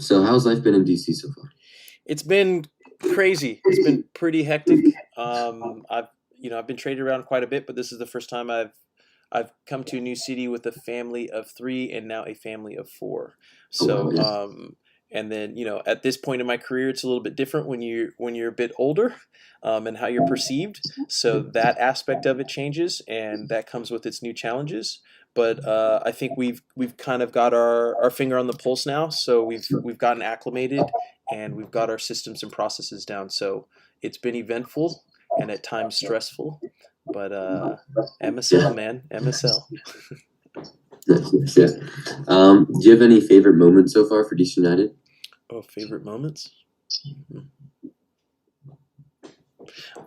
So how's life been in DC so far? It's been crazy. It's been pretty hectic. I've been traded around quite a bit, but this is the first time I've come to a new city with a family of three and now a family of four. Oh wow, So, yeah. and then at this point in my career, it's a little bit different when you're a bit older, and how you're perceived. So that aspect of it changes, and that comes with its new challenges. But I think we've kind of got our finger on the pulse now. So we've gotten acclimated, and we've got our systems and processes down. So it's been eventful and at times stressful, but MSL, Yeah. man, MSL. Yeah. Do you have any favorite moments so far for DC United? Oh, favorite moments? Hmm.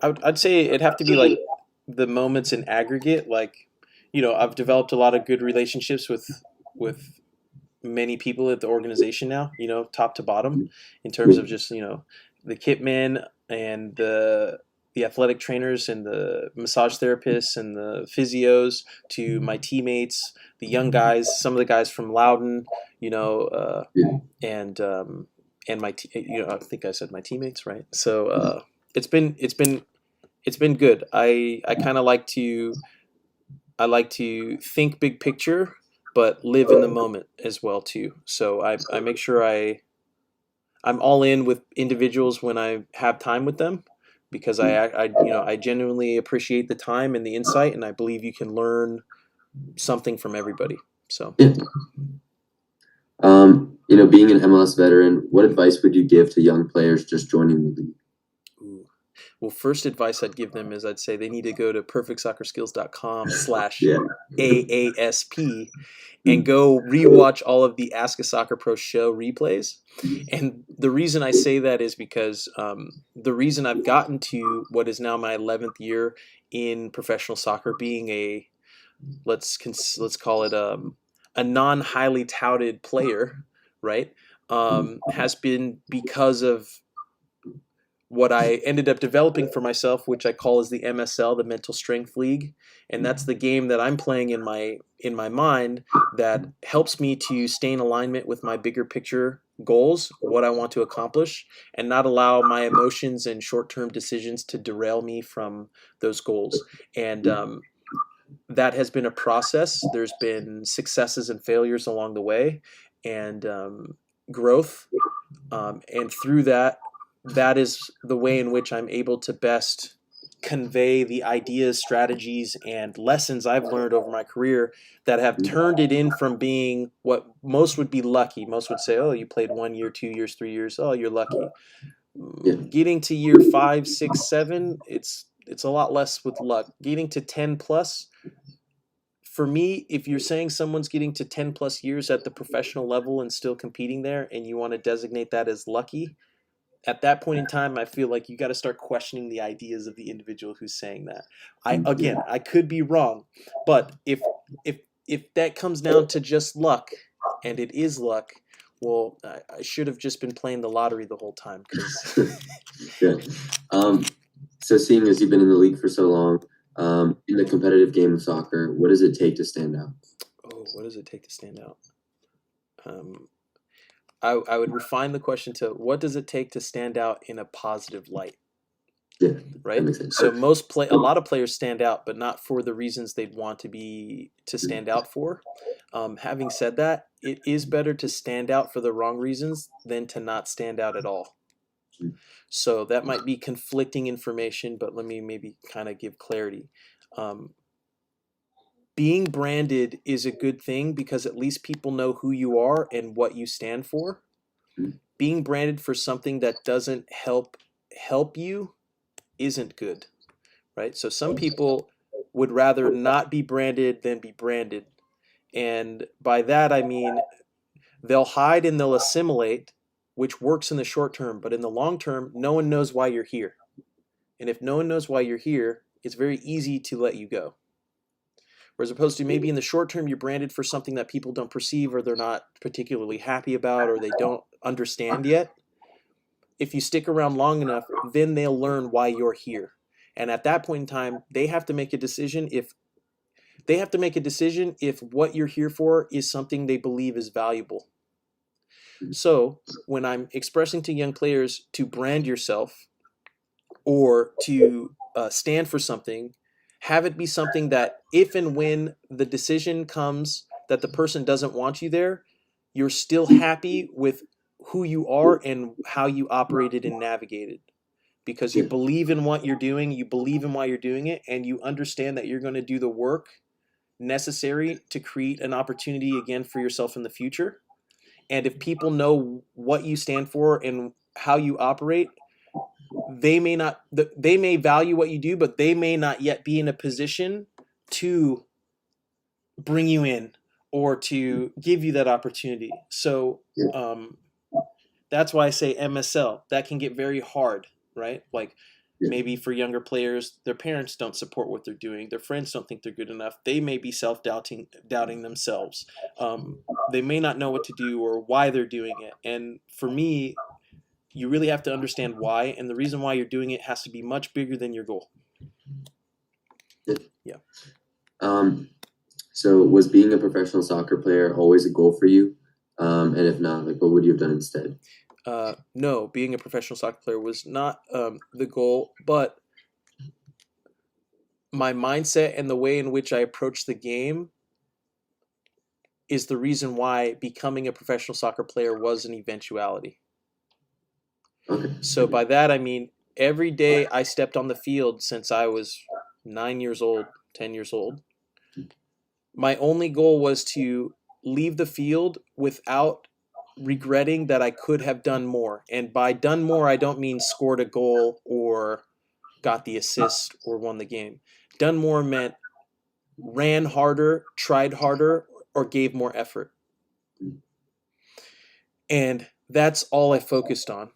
I'd say it'd have to be like the moments in aggregate. Like, I've developed a lot of good relationships with many people at the organization now. Top to bottom, in terms of just the kit men and the athletic trainers and the massage therapists and the physios, to my teammates, the young guys, some of the guys from Loudon, you know, uh, Yeah. and I think I said my teammates, right? So it's been good. I kind of like to think big picture, but live in the moment as well too. So I make sure I'm all in with individuals when I have time with them, because I genuinely appreciate the time and the insight, and I believe you can learn something from everybody. So. Yeah. Being an MLS veteran, what advice would you give to young players just joining the league? Ooh. Well, first advice I'd give them is I'd say they need to go to perfectsoccerskills.com slash Yeah. AASP and go rewatch all of the Ask a Soccer Pro show replays. And the reason I say that is because the reason I've gotten to what is now my 11th year in professional soccer, being let's call it a non highly touted player, right? Has been because of what I ended up developing for myself, which I call as the MSL, the Mental Strength League, and that's the game that I'm playing in my mind that helps me to stay in alignment with my bigger picture goals, what I want to accomplish, and not allow my emotions and short-term decisions to derail me from those goals. And that has been a process. There's been successes and failures along the way, and growth, and through that, that is the way in which I'm able to best convey the ideas, strategies, and lessons I've learned over my career that have turned it in from being what most would be lucky. Most would say, "Oh, you played 1 year, 2 years, 3 years. Oh, you're lucky." Yeah. Getting to year five, six, seven, it's a lot less with luck. Getting to 10 plus, for me, if you're saying someone's getting to 10 plus years at the professional level and still competing there, and you want to designate that as lucky, at that point in time, I feel like you got to start questioning the ideas of the individual who's saying that. Yeah. I could be wrong, but if that comes down to just luck, and it is luck, well, I should have just been playing the lottery the whole time, because Yeah. Um, so seeing as you've been in the league for so long, in the competitive game of soccer, what does it take to stand out? oh, what does it take to stand out? Um, I would refine the question to, what does it take to stand out in a positive light? Yeah, that Right? makes sense. So a lot of players stand out, but not for the reasons they'd want to stand out for. Having said that, it is better to stand out for the wrong reasons than to not stand out at all. So that might be conflicting information, but let me maybe kind of give clarity. Um, Being branded is a good thing because at least people know who you are and what you stand for. Being branded for something that doesn't help you isn't good, right? So some people would rather not be branded than be branded. And by that, I mean they'll hide and they'll assimilate, which works in the short term. But in the long term, no one knows why you're here. And if no one knows why you're here, it's very easy to let you go. Whereas opposed to maybe in the short term, you're branded for something that people don't perceive, or they're not particularly happy about, or they don't understand yet. If you stick around long enough, then they'll learn why you're here. And at that point in time, they have to make a decision if what you're here for is something they believe is valuable. So when I'm expressing to young players to brand yourself or to stand for something, have it be something that if and when the decision comes that the person doesn't want you there, you're still happy with who you are and how you operated and navigated because you Yeah. believe in what you're doing, you believe in why you're doing it, and you understand that you're going to do the work necessary to create an opportunity again for yourself in the future. And if people know what you stand for and how you operate, they may not they may value what you do, but they may not yet be in a position to bring you in or to give you that opportunity. So Yeah. um, that's why I say MSL. That can get very hard, right? Like Yeah. maybe for younger players, their parents don't support what they're doing. Their friends don't think they're good enough. They may be doubting themselves. They may not know what to do or why they're doing it. And for me, you really have to understand why, and the reason why you're doing it has to be much bigger than your goal. Yeah. Yeah. Um, so was being a professional soccer player always a goal for you? And if not, like what would you have done instead? No, being a professional soccer player was not the goal, but my mindset and the way in which I approach the game is the reason why becoming a professional soccer player was an eventuality. Okay. So by that I mean every day I stepped on the field since I was 9 years old, 10 years old. My only goal was to leave the field without regretting that I could have done more. And by done more, I don't mean scored a goal or got the assist or won the game. Done more meant ran harder, tried harder, or gave more effort. And that's all I focused on.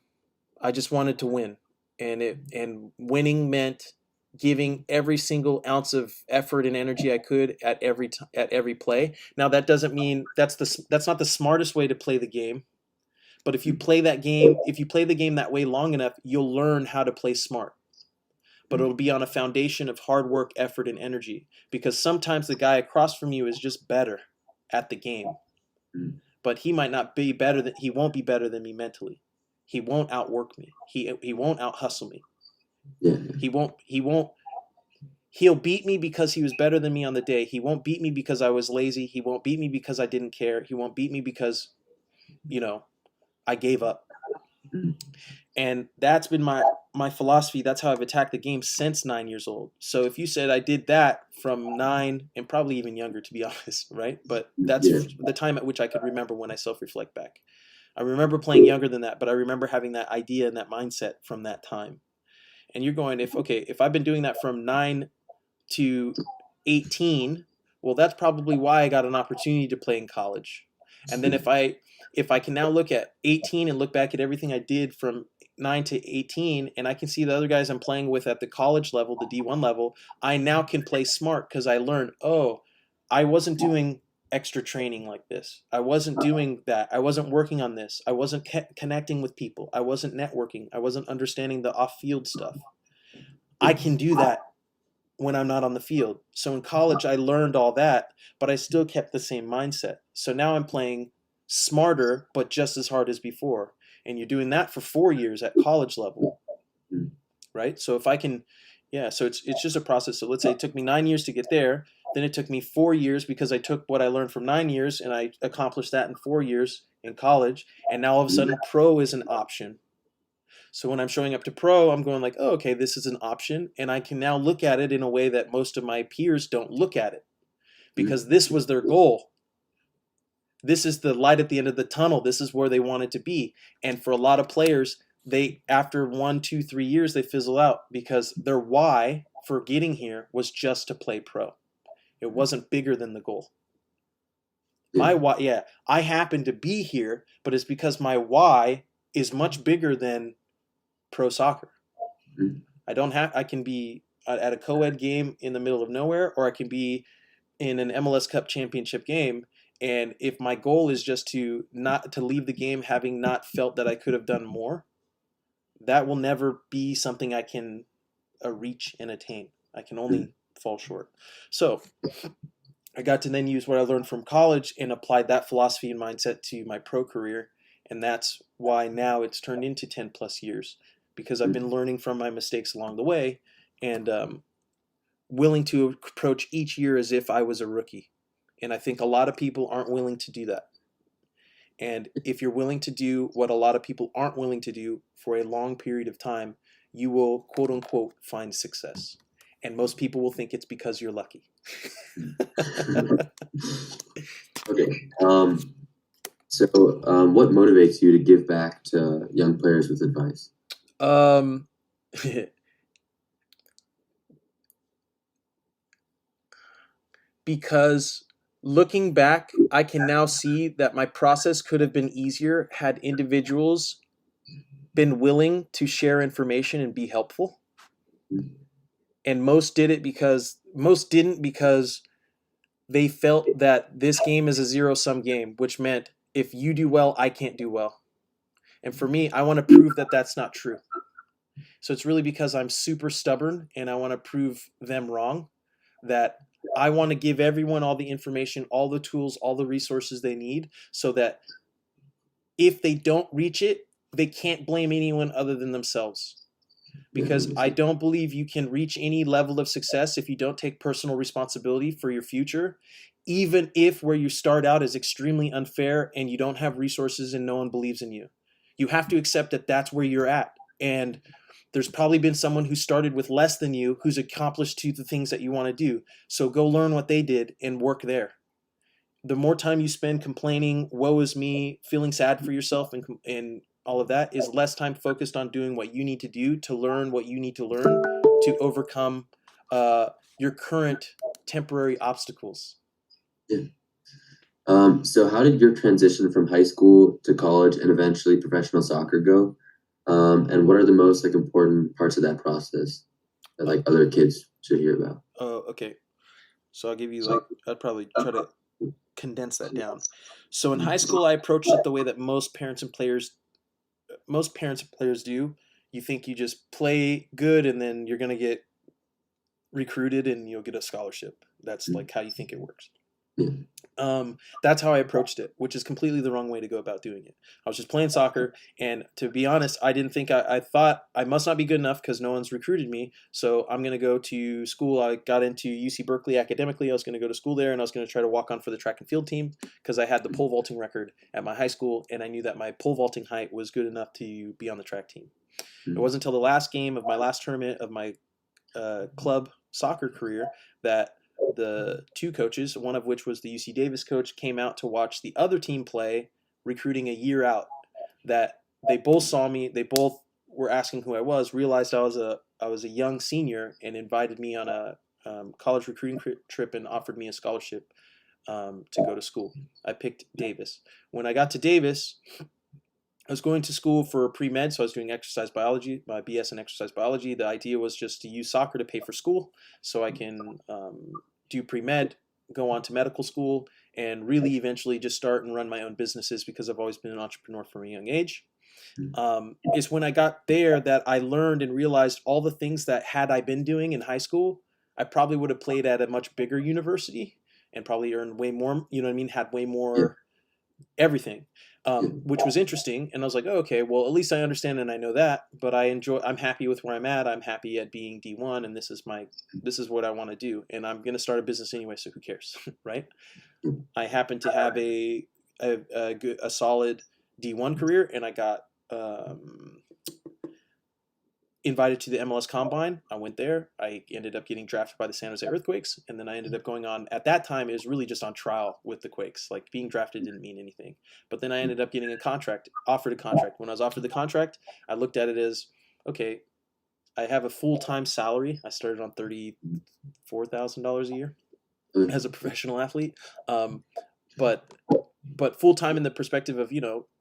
I just wanted to win. And winning meant giving every single ounce of effort and energy I could at at every play. Now that doesn't mean that's not the smartest way to play the game, but if you play the game that way long enough, you'll learn how to play smart. But it'll be on a foundation of hard work, effort, and energy because sometimes the guy across from you is just better at the game, but he might not be better than he won't be better than me mentally. He won't outwork me. He won't out hustle me. Yeah. He won't he'll beat me because he was better than me on the day. He won't beat me because I was lazy. He won't beat me because I didn't care. He won't beat me because, you know, I gave up. And that's been my philosophy. That's how I've attacked the game since 9 years old. So if you said I did that from 9 and probably even younger, to be honest, right? But Yeah. that's the time at which I could remember when I self reflect back. I remember playing younger than that, but I remember having that idea and that mindset from that time. And you're going, if I've been doing that from 9 to 18, well, that's probably why I got an opportunity to play in college. And then if I can now look at 18 and look back at everything I did from 9 to 18 and I can see the other guys I'm playing with at the college level, the D1 level, I now can play smart because I learned, oh, I wasn't doing extra training like this. I wasn't doing that. I wasn't working on this. I wasn't connecting with people. I wasn't networking. I wasn't understanding the off-field stuff. I can do that when I'm not on the field. So in college, I learned all that, but I still kept the same mindset. So now I'm playing smarter, but just as hard as before. And you're doing that for 4 years at college level, right? So if I can, yeah, so it's just a process. So let's say it took me 9 years to get there. Then it took me 4 years because I took what I learned from 9 years and I accomplished that in 4 years in college. And now all of a sudden, pro is an option. So when I'm showing up to pro, I'm going like, oh, okay, this is an option. And I can now look at it in a way that most of my peers don't look at it because this was their goal. This is the light at the end of the tunnel. This is where they wanted to be. And for a lot of players, they after 1, 2, 3 years, they fizzle out because their why for getting here was just to play pro. It wasn't bigger than the goal. Yeah. My why, yeah, I happen to be here, but it's because my why is much bigger than pro soccer. I can be at a co-ed game in the middle of nowhere, or I can be in an MLS Cup championship game. And if my goal is just to not to leave the game having not felt that I could have done more, that will never be something I can reach and attain. I can only fall short. So I got to then use what I learned from college and applied that philosophy and mindset to my pro career. And that's why now it's turned into 10 plus years, because I've been learning from my mistakes along the way, and willing to approach each year as if I was a rookie. And I think a lot of people aren't willing to do that. And if you're willing to do what a lot of people aren't willing to do for a long period of time, you will, quote unquote, find success. And most people will think it's because you're lucky. Okay. What motivates you to give back to young players with advice? um, because looking back, I can now see that my process could have been easier had individuals been willing to share information and be helpful. And most didn't because they felt that this game is a zero sum game, which meant if you do well, I can't do well. And for me, I want to prove that that's not true. So it's really because I'm super stubborn and I want to prove them wrong, that I want to give everyone all the information, all the tools, all the resources they need, so that if they don't reach it, they can't blame anyone other than themselves. Because I don't believe you can reach any level of success if you don't take personal responsibility for your future, even if where you start out is extremely unfair and you don't have resources and no one believes in you. You have to accept that that's where you're at. And there's probably been someone who started with less than you who's accomplished the things that you want to do. So go learn what they did and work there. The more time you spend complaining, woe is me, feeling sad for yourself, and all of that, is less time focused on doing what you need to do to learn what you need to learn to overcome your current temporary obstacles. Yeah. So how did your transition from high school to college and eventually professional soccer go? And what are the most like important parts of that process that like other kids should hear about? Okay. So I'll give you like, I'd probably try to condense that down. So in high school, I approached it the way that most parents and players do. You think you just play good and then you're going to get recruited and you'll get a scholarship. That's like how you think it works. Yeah. That's how I approached it, which is completely the wrong way to go about doing it. I was just playing soccer, and to be honest, I didn't think I thought I must not be good enough because no one's recruited me. So I'm going to go to school. I got into UC Berkeley academically. I was going to go to school there, and I was going to try to walk on for the track and field team because I had the pole vaulting record at my high school, and I knew that my pole vaulting height was good enough to be on the track team. It wasn't until the last game of my last tournament of my club soccer career that the two coaches, one of which was the UC Davis coach, came out to watch the other team play, recruiting a year out. That they both saw me, they both were asking who I was, realized I was a young senior, and invited me on a college recruiting trip and offered me a scholarship to go to school. I picked Davis. When I got to Davis, I was going to school for pre-med, so I was doing exercise biology, my BS in exercise biology. The idea was just to use soccer to pay for school so I can do pre-med, go on to medical school, and really eventually just start and run my own businesses because I've always been an entrepreneur from a young age. Is when I got there that I learned and realized all the things that had I been doing in high school, I probably would have played at a much bigger university and probably earned way more, you know what I mean, had way more everything, which was interesting. And I was like, oh, okay, well, at least I understand and I know that. But I'm happy with where I'm at. I'm happy at being D1, and this is what I want to do. And I'm gonna start a business anyway, so who cares, right? I happen to have a solid D1 career, and I got invited to the MLS Combine. I went there. I ended up getting drafted by the San Jose Earthquakes, and then I ended up going on. At that time, it was really just on trial with the Quakes. Like being drafted didn't mean anything. But then I ended up getting offered a contract. When I was offered the contract, I looked at it as, okay, I have a full-time salary. I started on $34,000 a year as a professional athlete, but full time in the perspective of,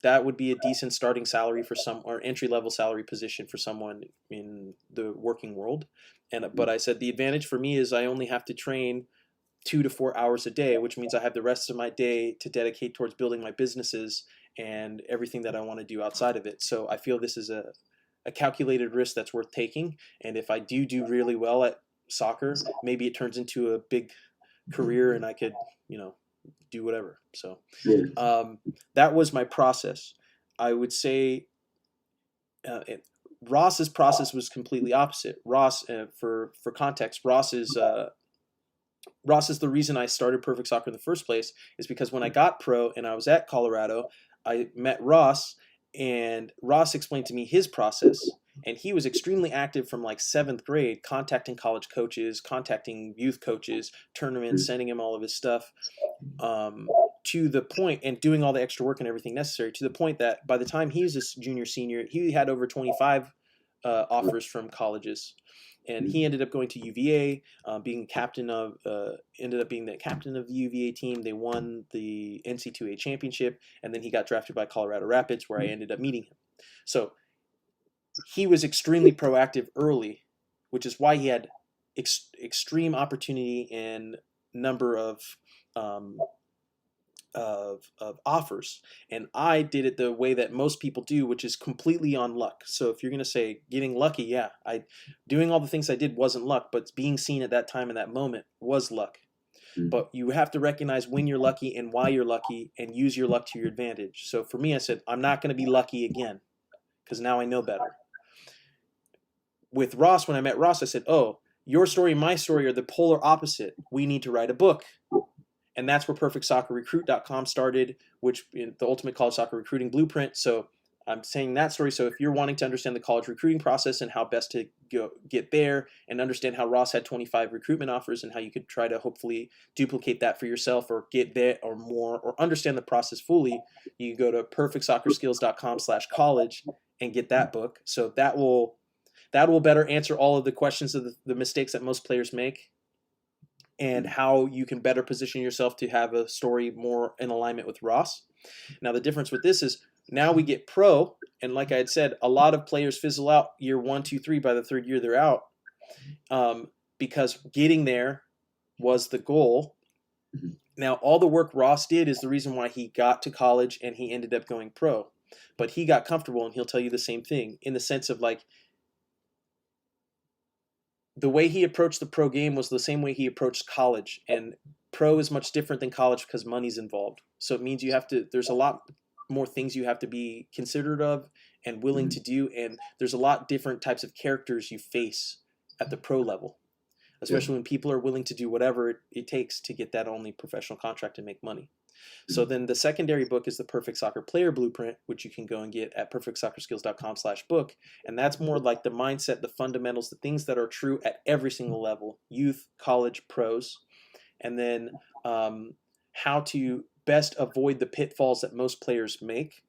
that would be a decent starting salary for some, or entry level salary position for someone in the working world. But I said the advantage for me is I only have to train 2 to 4 hours a day, which means I have the rest of my day to dedicate towards building my businesses and everything that I want to do outside of it. So I feel this is a calculated risk that's worth taking. And if I do really well at soccer, maybe it turns into a big career and I could, do whatever. So that was my process. I would say Ross's process was completely opposite. Ross, for context, Ross is the reason I started Perfect Soccer in the first place, is because when I got pro and I was at Colorado, I met Ross, and Ross explained to me his process. And he was extremely active from like seventh grade, contacting college coaches, contacting youth coaches, tournaments, sending him all of his stuff, um, to the point, and doing all the extra work and everything necessary, to the point that by the time he was a junior senior, he had over 25 offers from colleges, and he ended up going to UVA, being captain of ended up being the captain of the UVA team. They won the NC2A championship, and then he got drafted by Colorado Rapids, where I ended up meeting him. So he was extremely proactive early, which is why he had extreme opportunity and number um, of offers. And I did it the way that most people do, which is completely on luck. So if you're going to say getting lucky, yeah, I doing all the things I did wasn't luck, but being seen at that time in that moment was luck. But you have to recognize when you're lucky and why you're lucky, and use your luck to your advantage. So for me, I said, I'm not going to be lucky again, because now I know better. With Ross, when I met Ross, I said, oh, your story and my story are the polar opposite. We need to write a book. And that's where perfectsoccerrecruit.com started, which in the ultimate college soccer recruiting blueprint. So I'm saying that story. So if you're wanting to understand the college recruiting process and how best to get there, and understand how Ross had 25 recruitment offers and how you could try to hopefully duplicate that for yourself, or get there or more, or understand the process fully, you go to perfectsoccerskills.com/college and get that book. So that will better answer all of the questions of the mistakes that most players make, and how you can better position yourself to have a story more in alignment with Ross. Now, the difference with this is now we get pro, and like I had said, a lot of players fizzle out year 1, 2, 3. By the third year, they're out, because getting there was the goal. Now, all the work Ross did is the reason why he got to college and he ended up going pro. But he got comfortable, and he'll tell you the same thing, in the sense of like, the way he approached the pro game was the same way he approached college, and pro is much different than college because money's involved. So it means there's a lot more things you have to be considerate of and willing to do, and there's a lot different types of characters you face at the pro level, especially when people are willing to do whatever it takes to get that only professional contract and make money. So then the secondary book is the Perfect Soccer Player Blueprint, which you can go and get at perfectsoccerskills.com/book. And that's more like the mindset, the fundamentals, the things that are true at every single level: youth, college, pros. And then how to best avoid the pitfalls that most players make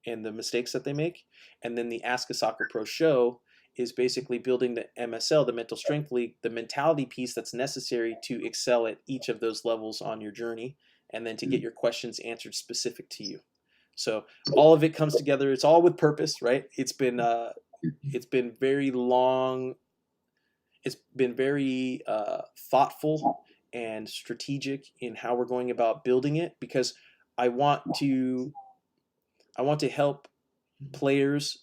and the mistakes that they make. And then the Ask a Soccer Pro show is basically building the MSL, the Mental Strength League, the mentality piece that's necessary to excel at each of those levels on your journey, and then to get your questions answered specific to you. So all of it comes together. It's all with purpose, right? It's been very long. It's been very thoughtful and strategic in how we're going about building it, because I want to help players,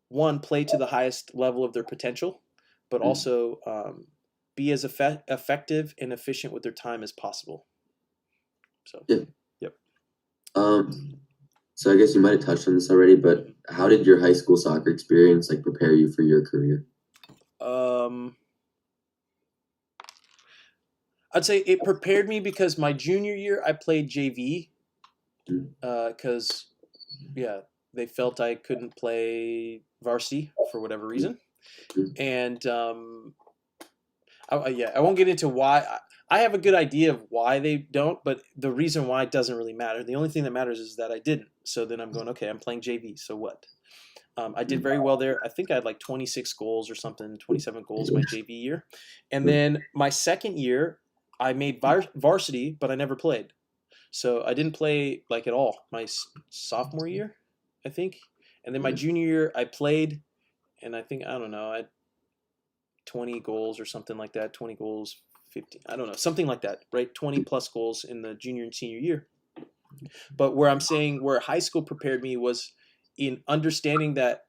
one, play to the highest level of their potential, but also be as effective and efficient with their time as possible. So, Yeah. yep. So I guess you might have touched on this already, but how did your high school soccer experience like prepare you for your career? I'd say it prepared me because my junior year I played JV, because they felt I couldn't play varsity for whatever reason, and I won't get into why. I have a good idea of why they don't, but the reason why doesn't really matter. The only thing that matters is that I didn't. So then I'm going, okay, I'm playing JV, so what? I did very well there. I think I had like 26 goals or something, 27 goals my JV year. And then my second year, I made varsity, but I never played. So I didn't play like at all my sophomore year, I think. And then my junior year, I played, and I don't know, I had 20 goals or something like that, 20 goals, 15, I don't know, something like that, right? 20 plus goals in the junior and senior year. But where I'm saying where high school prepared me was in understanding that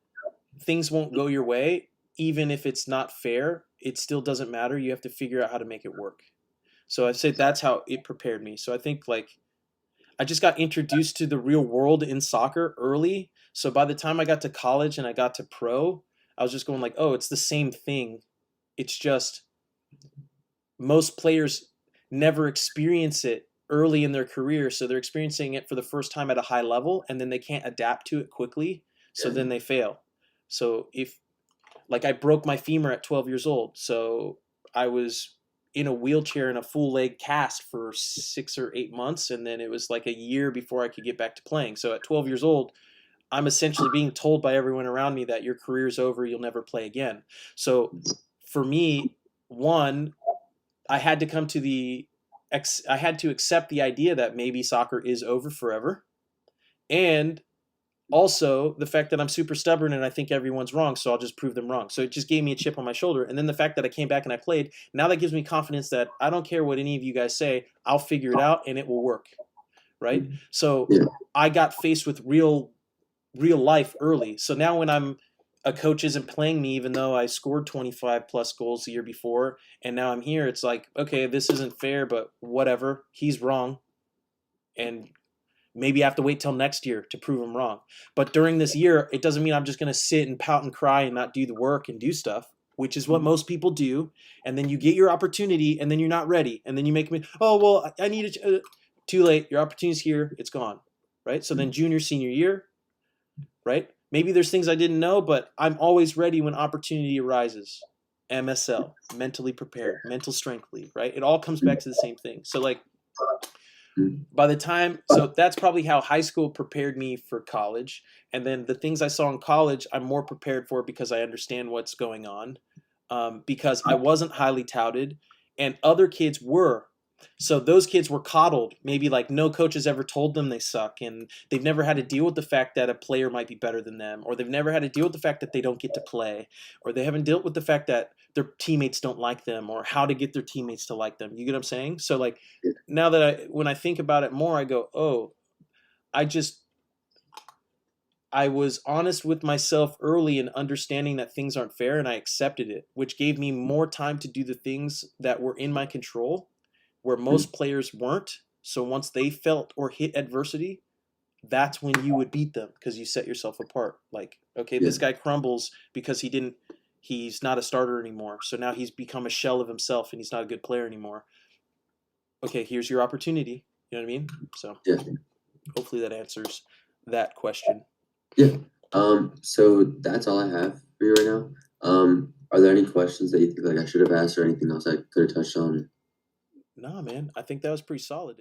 things won't go your way, even if it's not fair, it still doesn't matter. You have to figure out how to make it work. So I say that's how it prepared me. So I think like I just got introduced to the real world in soccer early. So by the time I got to college and I got to pro, I was just going like, oh, it's the same thing. It's just most players never experience it early in their career, so they're experiencing it for the first time at a high level, and then they can't adapt to it quickly, so Yeah. then they fail. So if like I broke my femur at 12 years old, so I was in a wheelchair in a full leg cast for 6 or 8 months, and then it was like a year before I could get back to playing. So at 12 years old, I'm essentially being told by everyone around me that your career's over, you'll never play again. So for me, one, I had to come to the I had to accept the idea that maybe soccer is over forever, and also the fact that I'm super stubborn and I think everyone's wrong, so I'll just prove them wrong. So it just gave me a chip on my shoulder, and then the fact that I came back and I played, now that gives me confidence that I don't care what any of you guys say, I'll figure it out and it will work, right? So Yeah. I got faced with real life early. So now when I'm a coach isn't playing me even though I scored 25 plus goals the year before and now I'm here, it's like, okay, this isn't fair, but whatever. He's wrong. And maybe I have to wait till next year to prove him wrong. But during this year, it doesn't mean I'm just going to sit and pout and cry and not do the work and do stuff, which is what most people do. And then you get your opportunity and then you're not ready. And then you make me, oh, well, I need it. Too late. Your opportunity's here. It's gone. Right. So then junior, senior year, right? Maybe there's things I didn't know, but I'm always ready when opportunity arises. MSL, mentally prepared, mental strength lead, right? It all comes back to the same thing. So like by the time, so that's probably how high school prepared me for college. And then the things I saw in college, I'm more prepared for because I understand what's going on, because I wasn't highly touted and other kids were. So those kids were coddled. Maybe like no coach has ever told them they suck, and they've never had to deal with the fact that a player might be better than them, or they've never had to deal with the fact that they don't get to play, or they haven't dealt with the fact that their teammates don't like them, or how to get their teammates to like them. You get what I'm saying? So like now that when I think about it more, I go, oh, I just I was honest with myself early in understanding that things aren't fair, and I accepted it, which gave me more time to do the things that were in my control where most players weren't. So once they felt or hit adversity, that's when you would beat them because you set yourself apart. Like, okay, Yeah. this guy crumbles because he's not a starter anymore. So now he's become a shell of himself and he's not a good player anymore. Okay, here's your opportunity. You know what I mean? So Yeah. hopefully that answers that question. Yeah. So that's all I have for you right now. Are there any questions that you think like I should have asked or anything else I could have touched on? Nah, man, I think that was pretty solid.